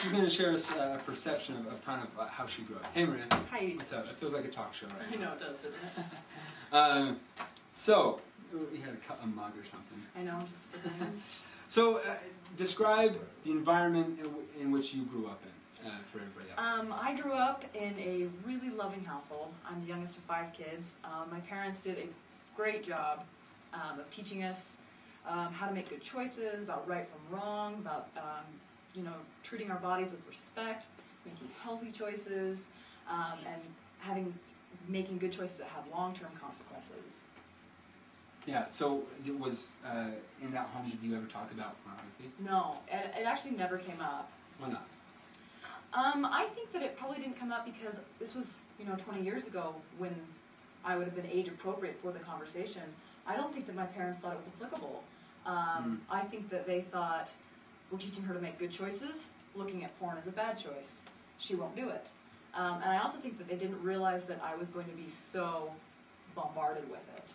she's going to share us a perception of kind of how she grew up. Hey, Maria. Hi. What's up? It feels like a talk show, right? I know it does, doesn't it? So, you had a mug or something. I know, just the thing. So, describe the environment in which you grew up in for everybody else. I grew up in a really loving household. I'm the youngest of 5 kids. My parents did a great job of teaching us how to make good choices, about right from wrong, about treating our bodies with respect, making healthy choices, and making good choices that have long-term consequences. Yeah, so it was, in that home, did you ever talk about pornography? No, it actually never came up. Why not? I think that it probably didn't come up because this was, 20 years ago when I would have been age appropriate for the conversation. I don't think that my parents thought it was applicable. I think that they thought, we're teaching her to make good choices, looking at porn is a bad choice. She won't do it. And I also think that they didn't realize that I was going to be so bombarded with it.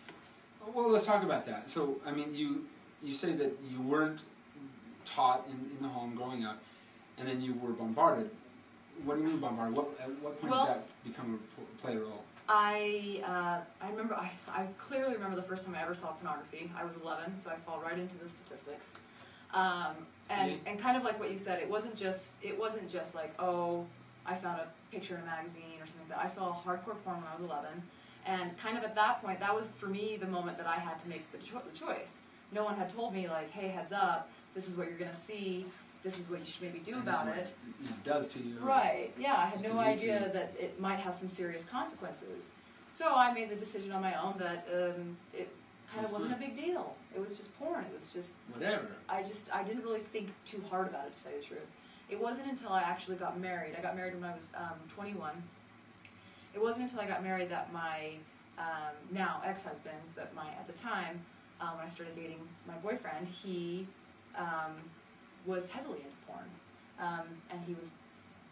Well, let's talk about that. So, I mean, you say that you weren't taught in the home growing up, and then you were bombarded. What do you mean bombarded? At what point did that play a role? I remember, I clearly remember the first time I ever saw pornography. I was 11, so I fall right into the statistics. And kind of like what you said, it wasn't just like, oh, I found a picture in a magazine or something like that. I saw hardcore porn when I was 11. And kind of at that point, that was for me the moment that I had to make the choice. No one had told me, like, hey, heads up, this is what you're going to see, this is what you should maybe do about it. It does to you. Right, yeah, I had no idea that it might have some serious consequences. So I made the decision on my own that it kind of wasn't a big deal. It was just porn, it was just... Whatever. I didn't really think too hard about it, to tell you the truth. It wasn't until I actually got married. I got married when I was 21. It wasn't until I got married that my now ex-husband, but at the time, when I started dating my boyfriend, he was heavily into porn, and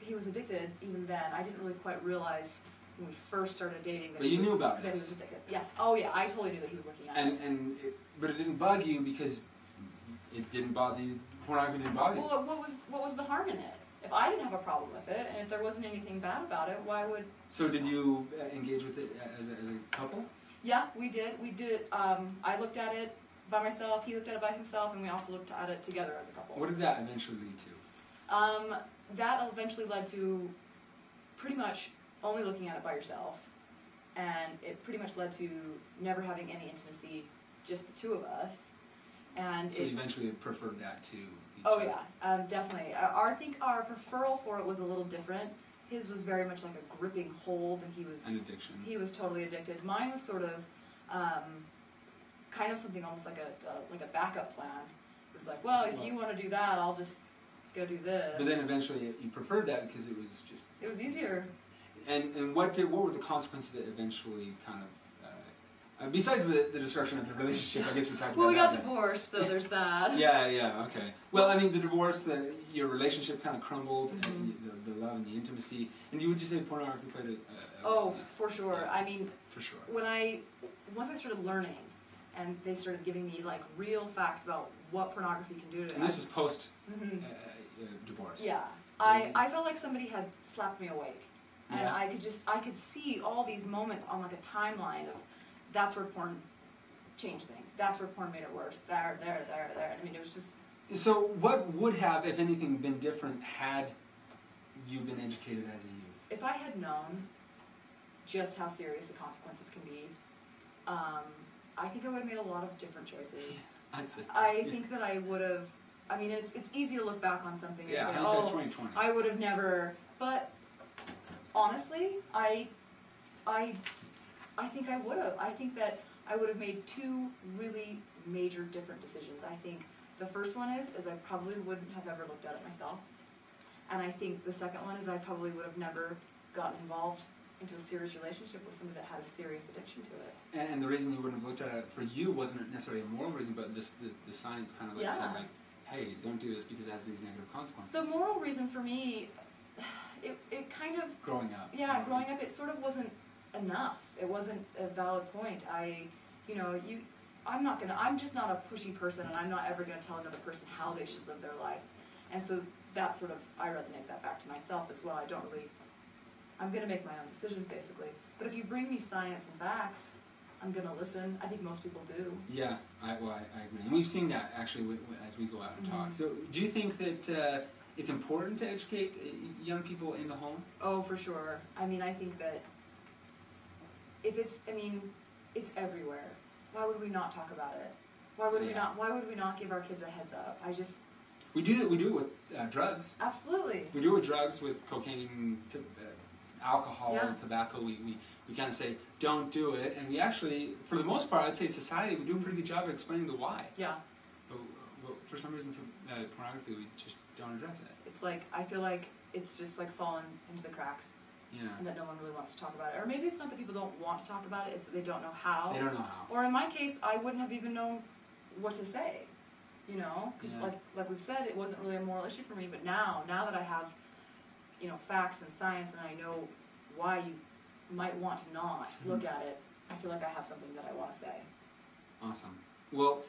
he was addicted even then. I didn't really quite realize when we first started dating that he was addicted. Yeah. Oh yeah, I totally knew that he was looking at it. But it didn't bug you because it didn't bother you. Pornography didn't bother you. Well, what was the harm in it? If I didn't have a problem with it, and if there wasn't anything bad about it, why would... So did you engage with it as a couple? Yeah, we did. We did it. I looked at it by myself, he looked at it by himself, and we also looked at it together as a couple. What did that eventually lead to? That eventually led to pretty much only looking at it by yourself, and it pretty much led to never having any intimacy, just the two of us. And so you eventually preferred that to each other? other? Yeah, definitely. I think our preferral for it was a little different. His was very much like a gripping hold, and he was... An addiction. He was totally addicted. Mine was sort of kind of something almost like a backup plan. It was like, well, if you want to do that, I'll just go do this. But then eventually you preferred that because it was just... It was easier. And what were the consequences that eventually kind of... besides the destruction of the relationship, I guess we talked about that. Well, we got divorced, so there's that. Yeah, okay. Well, I mean, the divorce, your relationship kind of crumbled, and the love and the intimacy. And you would just say pornography played a for sure. Yeah, I mean, for sure. Once I started learning, and they started giving me like real facts about what pornography can do to... And this is post divorce. Yeah. I felt like somebody had slapped me awake. And Yeah. I could see all these moments on like a timeline of that's where porn changed things. That's where porn made it worse. There. I mean, it was just... So what would have, if anything, been different had you been educated as a youth? If I had known just how serious the consequences can be, I think I would have made a lot of different choices. I'd say. I think that I would have... I mean, it's easy to look back on something and say, hindsight's 2020. I would have never... But honestly, I think I would have. I think that I would have made 2 really major different decisions. I think the first one is I probably wouldn't have ever looked at it myself. And I think the second one is I probably would have never gotten involved into a serious relationship with somebody that had a serious addiction to it. And the reason you wouldn't have looked at it for you wasn't necessarily a moral reason, but the science kind of said like, hey, don't do this because it has these negative consequences. The moral reason for me, it kind of... Growing up. Yeah, growing up, it sort of wasn't enough. It wasn't a valid point. I'm just not a pushy person, and I'm not ever going to tell another person how they should live their life. And so that's sort of, I resonate that back to myself as well. I'm gonna make my own decisions basically. But if you bring me science and facts, I'm gonna listen. I think most people do. Yeah, I agree. And we've seen that actually as we go out and talk. So do you think that it's important to educate young people in the home? Oh, for sure. I mean, I think that it's everywhere. Why would we not talk about it? Why would we not give our kids a heads up? We do it with drugs. Absolutely. We do it with drugs, with cocaine, alcohol, tobacco. We kind of say, don't do it. And we actually, for the most part, I'd say society, we do a pretty good job of explaining the why. Yeah. But for some reason, pornography, we just don't address it. It's like, I feel like it's just like fallen into the cracks. Yeah. And that no one really wants to talk about it. Or maybe it's not that people don't want to talk about it, it's that they don't know how. They don't know how. Or in my case, I wouldn't have even known what to say. You know? Because like we've said, it wasn't really a moral issue for me. But now that I have, facts and science and I know why you might want to not look at it, I feel like I have something that I want to say. Awesome. Well,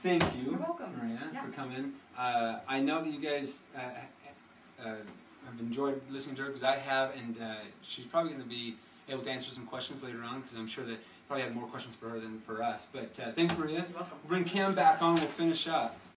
thank you, You're welcome. Maria, for coming. I know that you guys have enjoyed listening to her, because I have, and she's probably going to be able to answer some questions later on, because I'm sure that you probably have more questions for her than for us. But thanks, Maria. You're welcome. We'll bring Cam back on, we'll finish up.